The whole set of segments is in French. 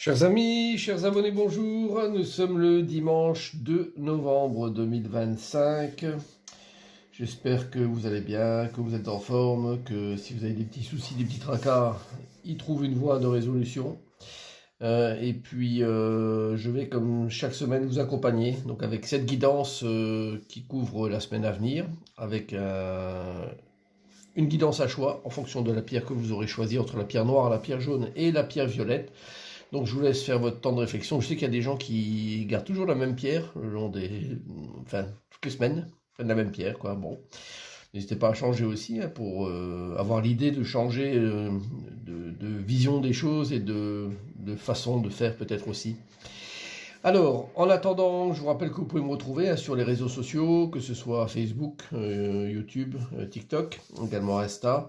Chers amis, chers abonnés, bonjour. Nous sommes le dimanche 2 novembre 2025. J'espère que vous allez bien, que vous êtes en forme, que si vous avez des petits soucis, des petits tracas, ils trouvent une voie de résolution. Je vais comme chaque semaine vous accompagner donc avec cette guidance qui couvre la semaine à venir, avec une guidance à choix en fonction de la pierre que vous aurez choisie entre la pierre noire, la pierre jaune et la pierre violette. Donc je vous laisse faire votre temps de réflexion. Je sais qu'il y a des gens qui gardent toujours la même pierre le long enfin, toutes les semaines, prennent la même pierre, quoi. Bon, n'hésitez pas à changer aussi pour avoir l'idée de changer de vision des choses et de façon de faire peut-être aussi. Alors, en attendant, je vous rappelle que vous pouvez me retrouver sur les réseaux sociaux, que ce soit Facebook, YouTube, TikTok, également Insta.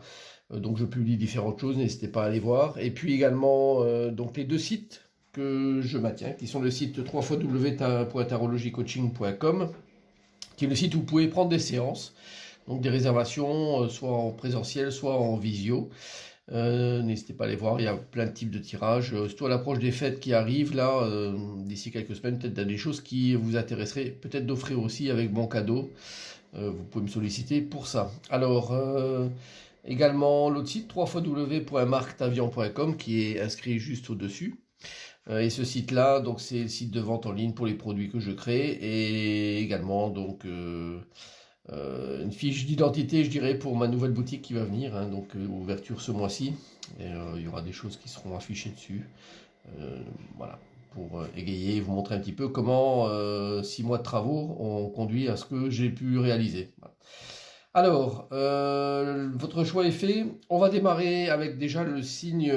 Donc je publie différentes choses, n'hésitez pas à aller voir. Et puis également donc les deux sites que je maintiens, qui sont le site www.tarologycoaching.com, qui est le site où vous pouvez prendre des séances, donc des réservations, soit en présentiel, soit en visio. N'hésitez pas à aller voir, il y a plein de types de tirages. Surtout à l'approche des fêtes qui arrivent là, d'ici quelques semaines, peut-être des choses qui vous intéresseraient, peut-être d'offrir aussi avec bon cadeau. Vous pouvez me solliciter pour ça. Alors, également l'autre site, www.marctavian.com, qui est inscrit juste au-dessus. Et ce site-là, donc c'est le site de vente en ligne pour les produits que je crée, et également donc une fiche d'identité, je dirais, pour ma nouvelle boutique qui va venir, hein, donc ouverture ce mois-ci. Et il y aura des choses qui seront affichées dessus. Voilà, pour égayer et vous montrer un petit peu comment 6 mois de travaux ont conduit à ce que j'ai pu réaliser. Voilà. Alors, votre choix est fait. On va démarrer avec déjà le signe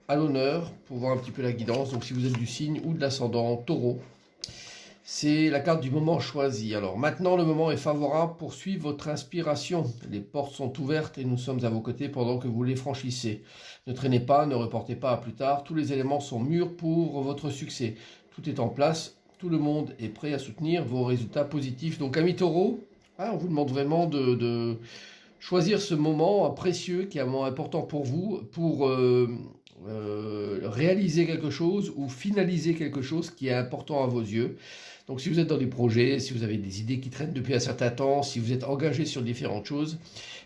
à l'honneur pour voir un petit peu la guidance. Donc, si vous êtes du signe ou de l'ascendant Taureau, c'est la carte du moment choisi. Alors, maintenant, le moment est favorable pour suivre votre inspiration. Les portes sont ouvertes et nous sommes à vos côtés pendant que vous les franchissez. Ne traînez pas, ne reportez pas à plus tard. Tous les éléments sont mûrs pour votre succès. Tout est en place. Tout le monde est prêt à soutenir vos résultats positifs. Donc, amis Taureau, on vous demande vraiment de choisir ce moment précieux qui est un moment important pour vous pour réaliser quelque chose ou finaliser quelque chose qui est important à vos yeux. Donc si vous êtes dans des projets, si vous avez des idées qui traînent depuis un certain temps, si vous êtes engagé sur différentes choses,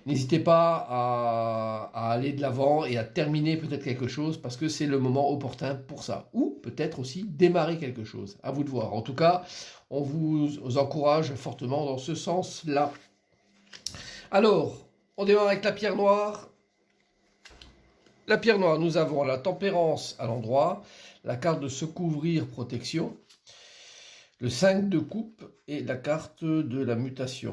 n'hésitez pas à aller de l'avant et à terminer peut-être quelque chose parce que c'est le moment opportun pour ça. Ou peut-être aussi démarrer quelque chose. À vous de voir. En tout cas, on vous encourage fortement dans ce sens-là. Alors, on démarre avec la pierre noire. La pierre noire, nous avons la tempérance à l'endroit, la carte de se couvrir, protection, le 5 de coupe et la carte de la mutation.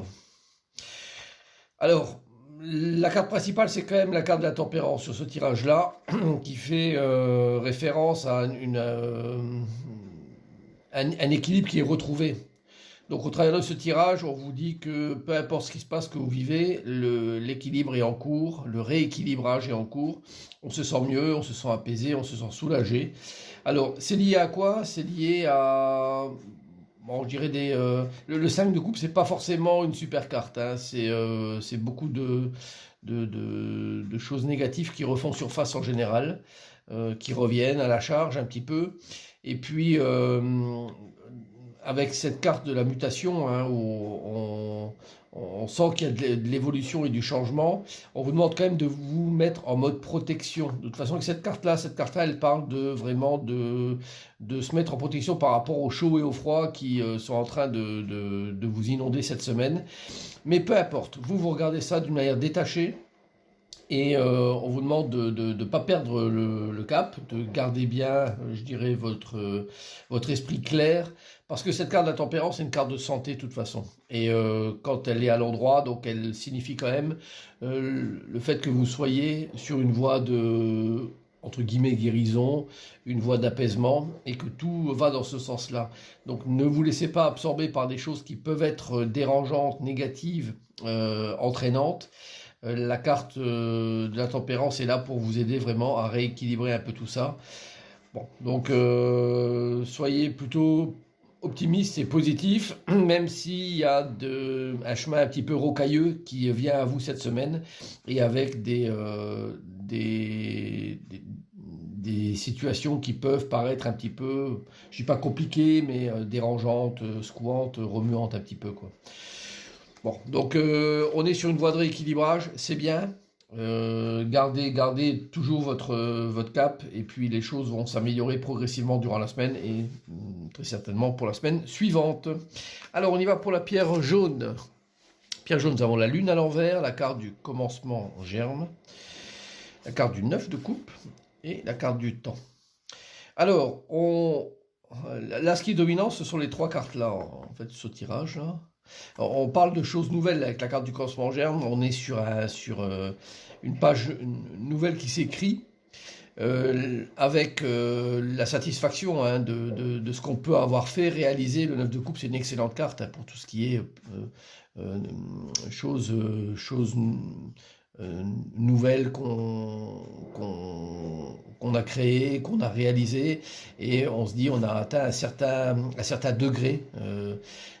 Alors, la carte principale, c'est quand même la carte de la tempérance sur ce tirage-là, qui fait référence à un équilibre qui est retrouvé. Donc au travers de ce tirage, on vous dit que peu importe ce qui se passe, que vous vivez, l'équilibre est en cours, le rééquilibrage est en cours. On se sent mieux, on se sent apaisé, on se sent soulagé. Alors c'est lié à quoi? C'est lié à... Bon, je dirais le 5 de coupe, c'est pas forcément une super carte. Hein. C'est beaucoup de choses négatives qui refont surface en général, qui reviennent à la charge un petit peu. Et puis, avec cette carte de la mutation, hein, où on sent qu'il y a de l'évolution et du changement, on vous demande quand même de vous mettre en mode protection. De toute façon, avec cette carte-là, elle parle vraiment de se mettre en protection par rapport au chaud et au froid qui sont en train de vous inonder cette semaine. Mais peu importe, vous regardez ça d'une manière détachée. Et on vous demande de ne pas perdre le cap, de garder bien, je dirais, votre esprit clair, parce que cette carte de la tempérance est une carte de santé de toute façon. Et quand elle est à l'endroit, donc elle signifie quand même le fait que vous soyez sur une voie de, entre guillemets, guérison, une voie d'apaisement, et que tout va dans ce sens-là. Donc ne vous laissez pas absorber par des choses qui peuvent être dérangeantes, négatives, entraînantes. La carte de la tempérance est là pour vous aider vraiment à rééquilibrer un peu tout ça. Bon, donc soyez plutôt optimiste et positif, même s'il y a un chemin un petit peu rocailleux qui vient à vous cette semaine, et avec des des situations qui peuvent paraître un petit peu, je dis pas compliquées, mais dérangeantes, secouantes, remuantes un petit peu, quoi. Bon, donc on est sur une voie de rééquilibrage, c'est bien. Gardez toujours votre cap et puis les choses vont s'améliorer progressivement durant la semaine et très certainement pour la semaine suivante. Alors on y va pour la pierre jaune. Pierre jaune, nous avons la lune à l'envers, la carte du commencement en germe, la carte du 9 de coupe et la carte du temps. Alors, là ce qui est dominant, ce sont les trois cartes là, en fait, ce tirage là. On parle de choses nouvelles avec la carte du commencement en germe, on est sur une page nouvelle qui s'écrit avec la satisfaction hein, de ce qu'on peut avoir fait, réaliser. Le 9 de coupe, c'est une excellente carte hein, pour tout ce qui est choses nouvelles qu'on a créées, qu'on a réalisées, et on se dit on a atteint un certain degré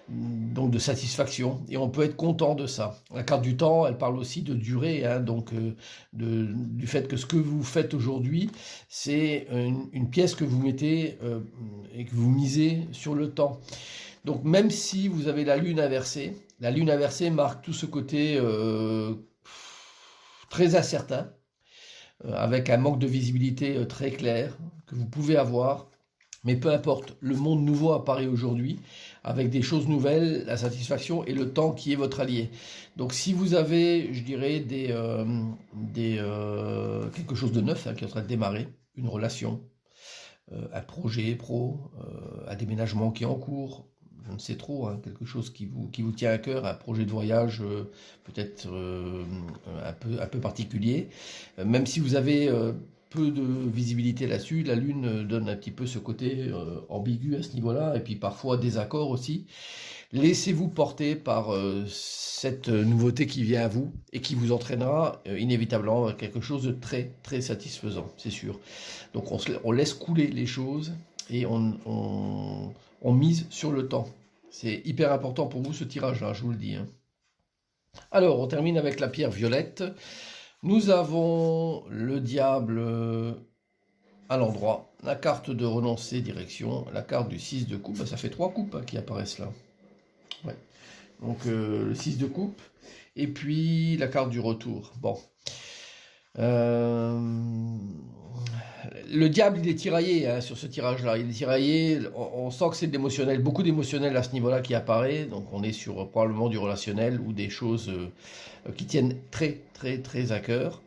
donc de satisfaction, et on peut être content de ça. La carte du temps, elle parle aussi de durée, hein, donc du fait que ce que vous faites aujourd'hui, c'est une pièce que vous mettez et que vous misez sur le temps. Donc même si vous avez la lune inversée marque tout ce côté très incertain, avec un manque de visibilité très clair que vous pouvez avoir. Mais peu importe, le monde nouveau apparaît aujourd'hui, avec des choses nouvelles, la satisfaction et le temps qui est votre allié. Donc si vous avez, je dirais, quelque chose de neuf hein, qui est en train de démarrer, une relation, un projet pro, un déménagement qui est en cours, je ne sais trop, hein, quelque chose qui vous tient à cœur, un projet de voyage peut-être un peu particulier, même si vous avez peu de visibilité là-dessus, la lune donne un petit peu ce côté ambigu à ce niveau-là, et puis parfois désaccord aussi. Laissez-vous porter par cette nouveauté qui vient à vous et qui vous entraînera inévitablement vers quelque chose de très très satisfaisant, c'est sûr. Donc on laisse couler les choses et on mise sur le temps. C'est hyper important pour vous ce tirage-là, je vous le dis. Hein. Alors, on termine avec la pierre violette. Nous avons le diable à l'endroit, la carte de renoncer direction, la carte du 6 de coupe. Ça fait 3 coupes hein, qui apparaissent là. Ouais. Donc le 6 de coupe et puis la carte du retour. Bon. Le diable, il est tiraillé hein, sur ce tirage-là. Il est tiraillé, on sent que c'est de l'émotionnel, beaucoup d'émotionnel à ce niveau-là qui apparaît. Donc on est sur probablement du relationnel ou des choses qui tiennent très très très à cœur.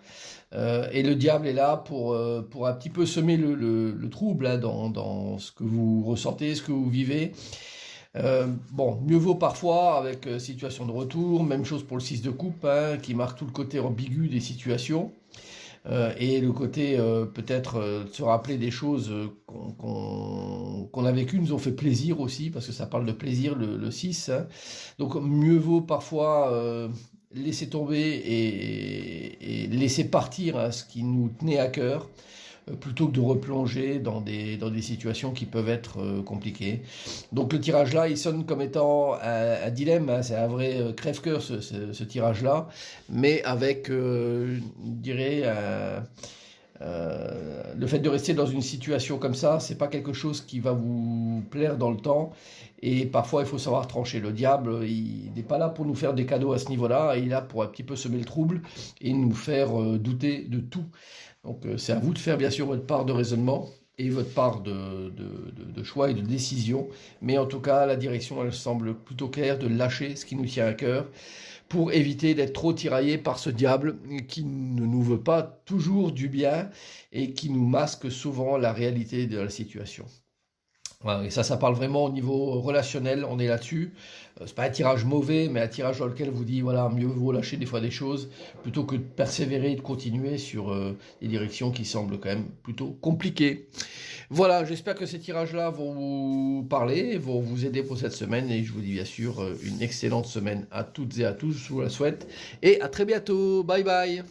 Et le diable est là pour un petit peu semer le trouble hein, dans ce que vous ressentez, ce que vous vivez. Bon, mieux vaut parfois avec situation de retour, même chose pour le 6 de coupe, hein, qui marque tout le côté ambigu des situations. Et le côté peut-être se rappeler des choses qu'on a vécues nous ont fait plaisir aussi, parce que ça parle de plaisir le 6. Hein. Donc mieux vaut parfois laisser tomber et laisser partir hein, ce qui nous tenait à cœur, plutôt que de replonger dans des situations qui peuvent être compliquées. Donc le tirage là, il sonne comme étant un dilemme, hein, c'est un vrai crève-cœur ce tirage-là, mais avec, je dirais, le fait de rester dans une situation comme ça, c'est pas quelque chose qui va vous plaire dans le temps, et parfois il faut savoir trancher. Le diable, il n'est pas là pour nous faire des cadeaux à ce niveau-là, il est là pour un petit peu semer le trouble et nous faire douter de tout. Donc c'est à vous de faire bien sûr votre part de raisonnement et votre part de choix et de décision. Mais en tout cas, la direction, elle semble plutôt claire, de lâcher ce qui nous tient à cœur pour éviter d'être trop tiraillé par ce diable qui ne nous veut pas toujours du bien et qui nous masque souvent la réalité de la situation. Voilà, et ça parle vraiment au niveau relationnel, on est là-dessus. C'est pas un tirage mauvais, mais un tirage dans lequel vous dit, voilà, mieux vaut lâcher des fois des choses, plutôt que de persévérer et de continuer sur des directions qui semblent quand même plutôt compliquées. Voilà, j'espère que ces tirages-là vont vous parler, vont vous aider pour cette semaine, et je vous dis bien sûr une excellente semaine à toutes et à tous, je vous la souhaite, et à très bientôt, bye bye.